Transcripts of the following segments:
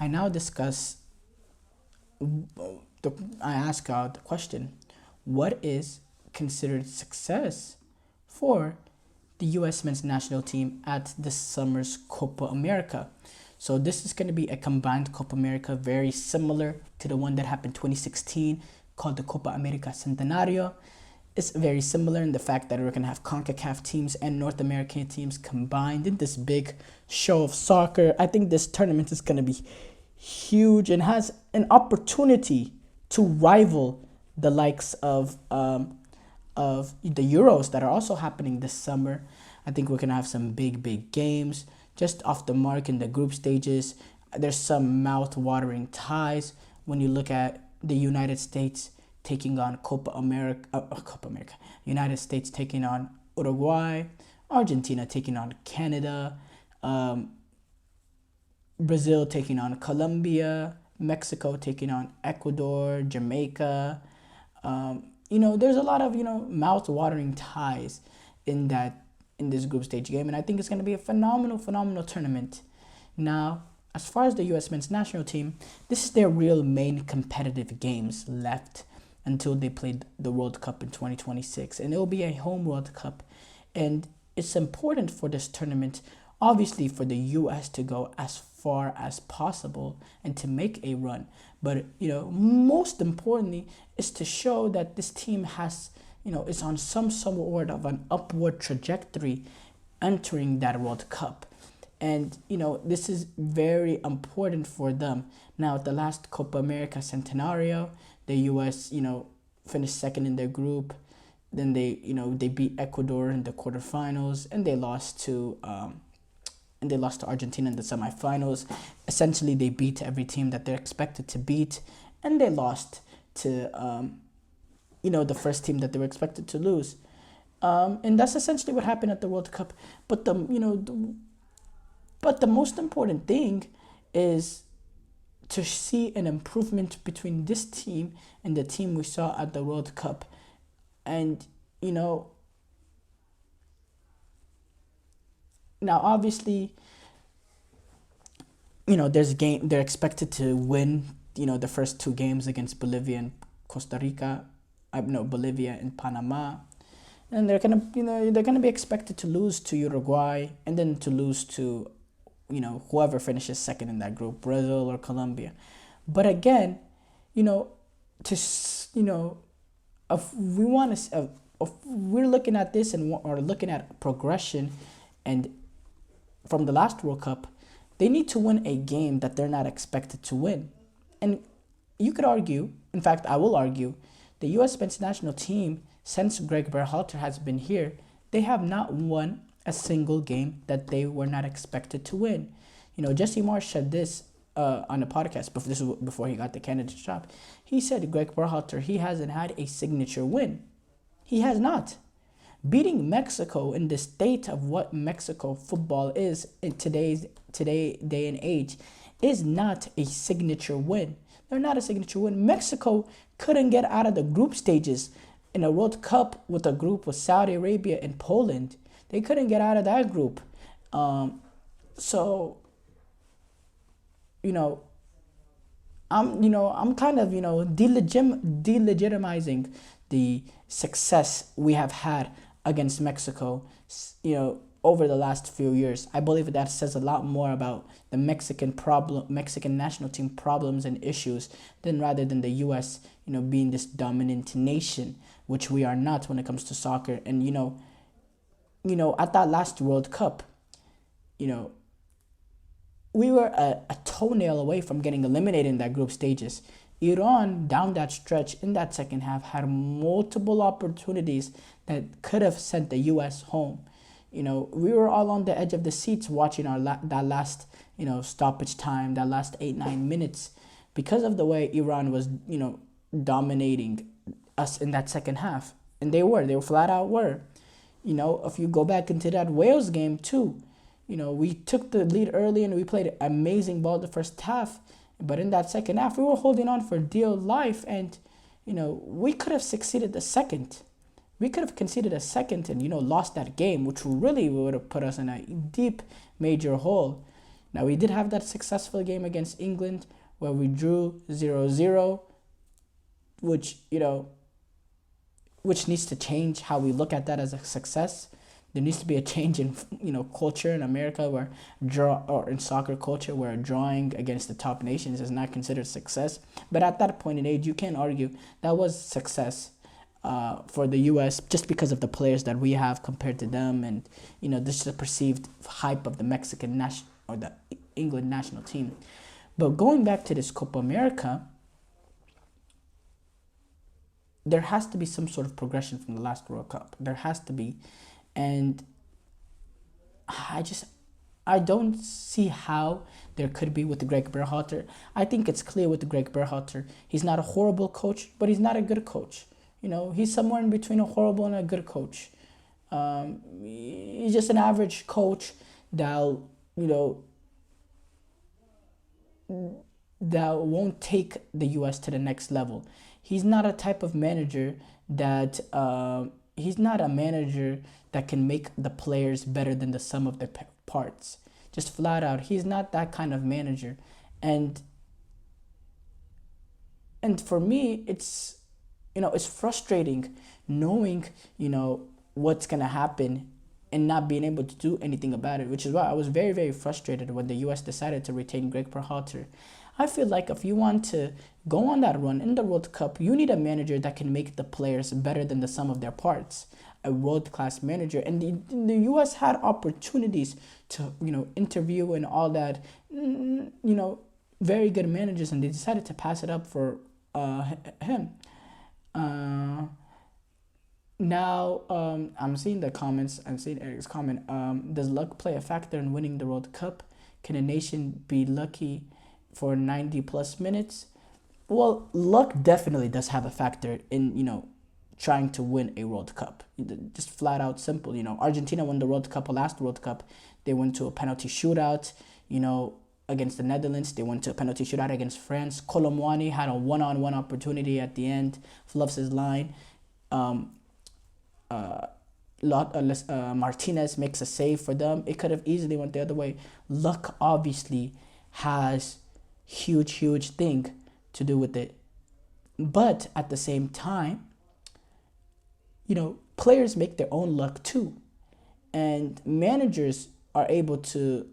I now discuss, I ask out the question, what is considered success for the U.S. men's national team at this summer's Copa America? So this is going to be a combined Copa America, very similar to the one that happened 2016, called the Copa America Centenario. It's very similar in the fact that we're going to have CONCACAF teams and North American teams combined in this big show of soccer. I think this tournament is going to be huge and has an opportunity to rival the likes of the Euros that are also happening this summer. I think we're going to have some big games just off the mark in the group stages. There's some mouth-watering ties when you look at the United States taking on Copa America. United States taking on Uruguay, Argentina taking on Canada, Brazil taking on Colombia, Mexico taking on Ecuador, Jamaica. There's a lot of mouth-watering ties in this group stage game, and I think it's going to be a phenomenal tournament. Now, as far as the U.S. men's national team, this is their real main competitive games left until they play the World Cup in 2026, and it will be a home World Cup, and it's important for this tournament, obviously, for the U.S. to go as far as possible and to make a run. But most importantly, is to show that this team has, is on some sort of an upward trajectory entering that World Cup. And, this is very important for them. Now, at the last Copa America Centenario, the U.S., finished second in their group. Then they beat Ecuador in the quarterfinals, and they lost to Argentina in the semifinals. Essentially, they beat every team that they're expected to beat, and they lost to the first team that they were expected to lose. And that's essentially what happened at the World Cup. But the most important thing is to see an improvement between this team and the team we saw at the World Cup. And now obviously, they're expected to win, the first two games against Bolivia and Costa Rica. Bolivia and Panama. And they're gonna be expected to lose to Uruguay and then to lose to whoever finishes second in that group, Brazil or Colombia. But again, if we're looking at this or looking at progression, and from the last World Cup, they need to win a game that they're not expected to win. And you could argue, in fact, I will argue, the U.S. men's national team, since Greg Berhalter has been here, they have not won a single game that they were not expected to win. Jesse Marsh said this on a podcast, before he got the candidate job. He said Greg Berhalter, he hasn't had a signature win. He has not. Beating Mexico in the state of what Mexico football is in today's day and age is not a signature win. They're not a signature win. Mexico couldn't get out of the group stages in a World Cup with a group with Saudi Arabia and Poland. They couldn't get out of that group. I'm kind of delegitimizing the success we have had against Mexico, over the last few years. I believe that says a lot more about the Mexican national team problems and issues rather than the U.S. Being this dominant nation, which we are not when it comes to soccer. And at that last World Cup, we were a toenail away from getting eliminated in that group stages. Iran, down that stretch in that second half, had multiple opportunities that could have sent the U.S. home. We were all on the edge of the seats watching that last, stoppage time, that last 8-9 minutes, because of the way Iran was, dominating us in that second half. And they flat out were. If you go back into that Wales game too, we took the lead early and we played amazing ball the first half. But in that second half, we were holding on for dear life, and, we could have succeeded the second. We could have conceded a second and, lost that game, which really would have put us in a deep major hole. Now, we did have that successful game against England where we drew 0-0, which, which needs to change how we look at that as a success. There needs to be a change in, culture in America or in soccer culture where drawing against the top nations is not considered success. But at that point in age, you can't argue that was success for the U.S. just because of the players that we have compared to them, and this is the perceived hype of the Mexican national or the England national team. But going back to this Copa America, there has to be some sort of progression from the last World Cup. There has to be. And I don't see how there could be with the Greg Berhalter. I think it's clear with the Greg Berhalter. He's not a horrible coach, but he's not a good coach. He's somewhere in between a horrible and a good coach. He's just an average coach that won't take the U.S. to the next level. He's not a type of manager that he's not a manager that can make the players better than the sum of their parts. Just flat out, he's not that kind of manager. And for me, it's frustrating knowing, what's going to happen and not being able to do anything about it, which is why I was very, very frustrated when the U.S. decided to retain Greg Berhalter. I feel like if you want to go on that run in the World Cup, you need a manager that can make the players better than the sum of their parts. A world-class manager. And the U.S. had opportunities to, interview and all that, very good managers, and they decided to pass it up for him. Now, I'm seeing the comments. I'm seeing Eric's comment. Does luck play a factor in winning the World Cup? Can a nation be lucky for 90 plus minutes? Well, luck definitely does have a factor in, trying to win a World Cup. Just flat out simple. Argentina won the World Cup, last World Cup. They went to a penalty shootout, against the Netherlands. They went to a penalty shootout against France. Colomwani had a one-on-one opportunity at the end, fluffs his line. Martinez makes a save for them. It could have easily went the other way. Luck obviously has huge thing to do with it. But at the same time, players make their own luck too. And managers are able to,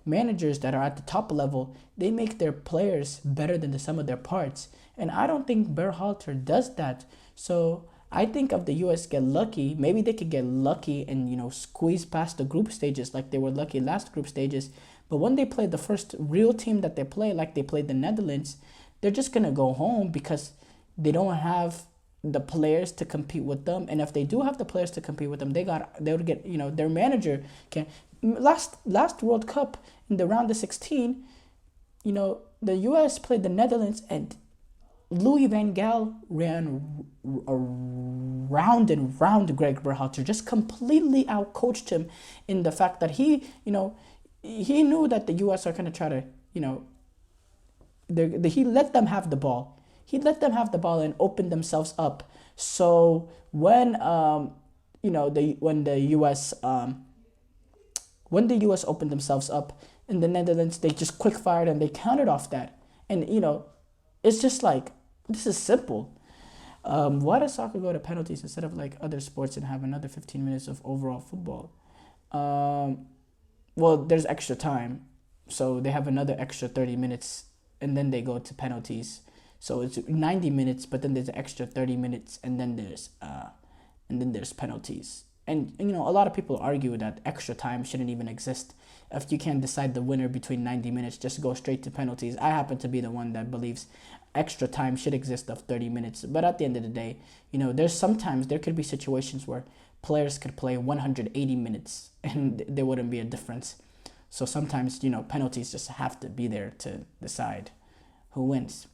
managers that are at the top level, they make their players better than the sum of their parts. And I don't think Berhalter does that. So I think if the U.S. get lucky, maybe they could get lucky and, squeeze past the group stages like they were lucky last group stages. But when they play the first real team that they play, like they played the Netherlands, they're just going to go home because they don't have the players to compete with them. And if they do have the players to compete with them, they would get, their manager can. Last World Cup in the round of 16, the U.S. played the Netherlands and Louis van Gaal ran round and round Greg Berhalter, just completely outcoached him in the fact that he knew that the U.S. are going to try to, he let them have the ball. He let them have the ball and opened themselves up. So when the U.S. opened themselves up in the Netherlands, they just quick fired and they countered off that. And it's just like, this is simple. Why does soccer go to penalties instead of like other sports and have another 15 minutes of overall football? Well, there's extra time, so they have another extra 30 minutes, and then they go to penalties. So it's 90 minutes, but then there's an extra 30 minutes, and then there's penalties. And a lot of people argue that extra time shouldn't even exist. If you can't decide the winner between 90 minutes, just go straight to penalties. I happen to be the one that believes extra time should exist of 30 minutes. But at the end of the day, there could be situations where players could play 180 minutes and there wouldn't be a difference. So sometimes, penalties just have to be there to decide who wins.